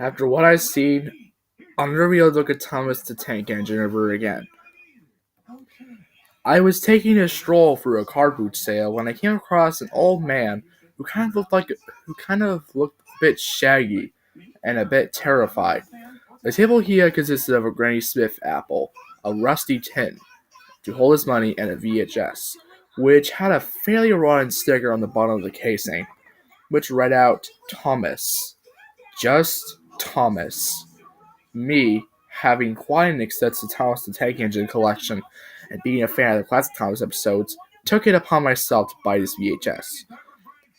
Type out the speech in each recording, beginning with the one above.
After what I've seen, I'll never be able to look at Thomas the Tank Engine ever again. I was taking a stroll through a car boot sale when I came across an old man who kind of looked a bit shaggy and a bit terrified. The table he had consisted of a Granny Smith apple, a rusty tin to hold his money, and a VHS, which had a fairly rotten sticker on the bottom of the casing, which read out Thomas. Just Thomas. Me, having quite an extensive Thomas the Tank Engine collection and being a fan of the classic Thomas episodes, took it upon myself to buy this VHS.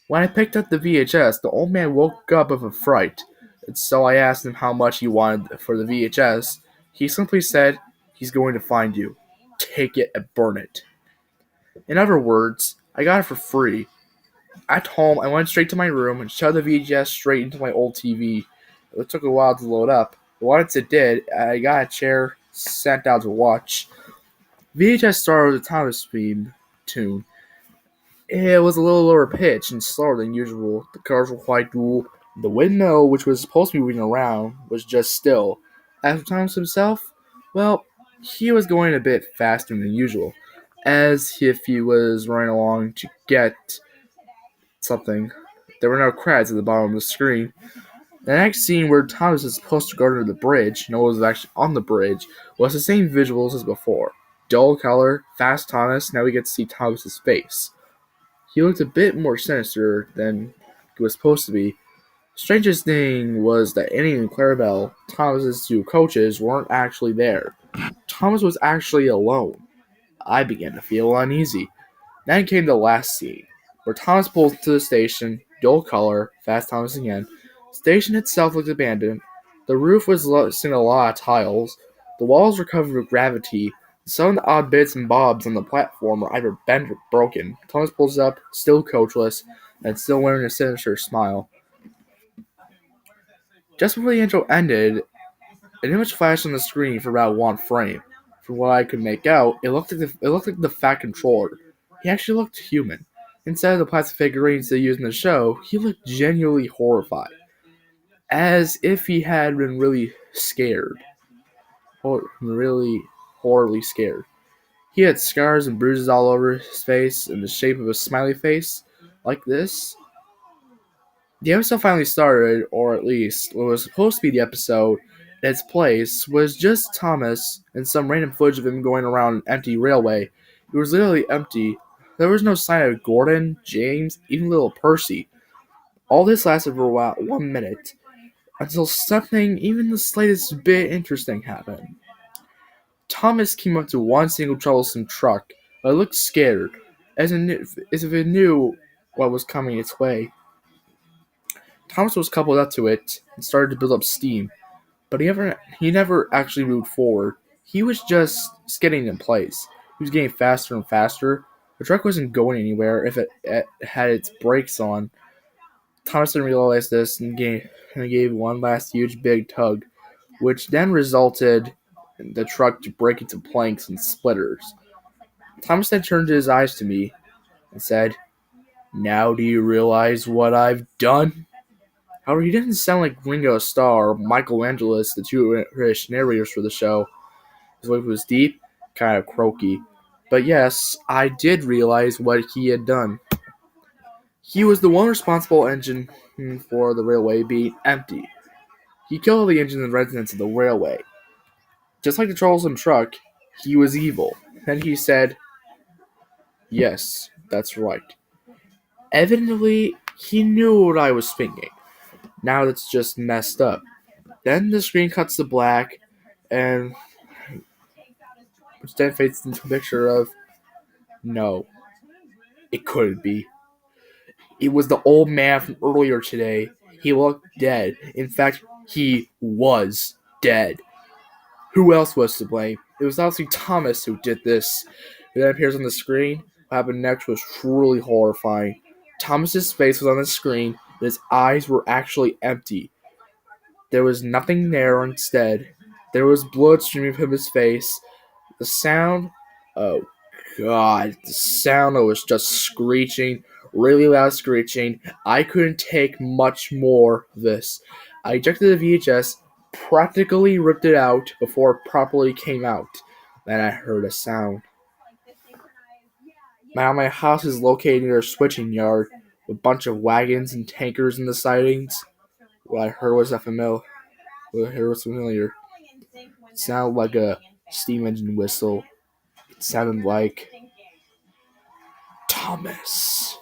When I picked up the VHS, the old man woke up with a fright, and so I asked him how much he wanted for the VHS. He simply said, "He's going to find you. Take it and burn it." In other words, I got it for free. At home, I went straight to my room and shoved the VHS straight into my old TV. It took a while to load up, but once it did, I got a chair, sat down to watch. VHS started with a Thomas theme tune. It was a little lower pitch and slower than usual. The colors were quite dull. The windmill, which was supposed to be moving around, was just still. As for Thomas himself, well, he was going a bit faster than usual, as if he was running along to get something. There were no credits at the bottom of the screen. The next scene where Thomas is supposed to go under the bridge, no one was actually on the bridge, was the same visuals as before. Dull color, fast Thomas, now we get to see Thomas's face. He looked a bit more sinister than he was supposed to be. Strangest thing was that Annie and Clarabelle, Thomas's two coaches, weren't actually there. Thomas was actually alone. I began to feel uneasy. Then came the last scene, where Thomas pulls into the station, dull color, fast Thomas again. Station itself looked abandoned. The roof was missing a lot of tiles. The walls were covered with gravity. Some of the odd bits and bobs on the platform were either bent or broken. Thomas pulls up, still coachless, and still wearing a sinister smile. Just before the intro ended, an image flashed on the screen for about one frame. From what I could make out, it looked like the Fat Controller. He actually looked human. Instead of the plastic figurines they used in the show, he looked genuinely horrified, as if he had been really scared, really horribly scared. He had scars and bruises all over his face in the shape of a smiley face, like this. The episode finally started, or at least what was supposed to be the episode in its place was just Thomas and some random footage of him going around an empty railway. It was literally empty. There was no sign of Gordon, James, even little Percy. All this lasted for about 1 minute, until something even the slightest bit interesting happened. Thomas came up to one single troublesome truck, but it looked scared, as if it knew what was coming its way. Thomas was coupled up to it and started to build up steam, but he never actually moved forward. He was just skidding in place. He was getting faster and faster. The truck wasn't going anywhere if it had its brakes on. Thomas didn't realize this and gave one last huge big tug, which then resulted in the truck to break into planks and splitters. Thomas then turned his eyes to me and said, "Now do you realize what I've done?" However, he didn't sound like Ringo Starr or Michael Angelis, the two British narrators for the show. His voice was deep, kind of croaky. But yes, I did realize what he had done. He was the one responsible engine for the railway being empty. He killed all the engines and residents of the railway. Just like the troublesome truck, he was evil. Then he said, "Yes, that's right." Evidently, he knew what I was thinking. Now that's just messed up. Then the screen cuts to black, and which then fades into a picture of, no, it couldn't be. It was the old man from earlier today. He looked dead. In fact, he was dead. Who else was to blame? It was obviously Thomas who did this. It then appears on the screen. What happened next was truly horrifying. Thomas's face was on the screen, but his eyes were actually empty. There was nothing there instead. There was blood streaming from his face. The sound, oh god, the sound that was just screeching really loud screeching. I couldn't take much more of this. I ejected the VHS, practically ripped it out before it properly came out. Then I heard a sound. Now my house is located near a switching yard with a bunch of wagons and tankers in the sidings. What I heard was familiar. It sounded like a steam engine whistle. It sounded like Thomas.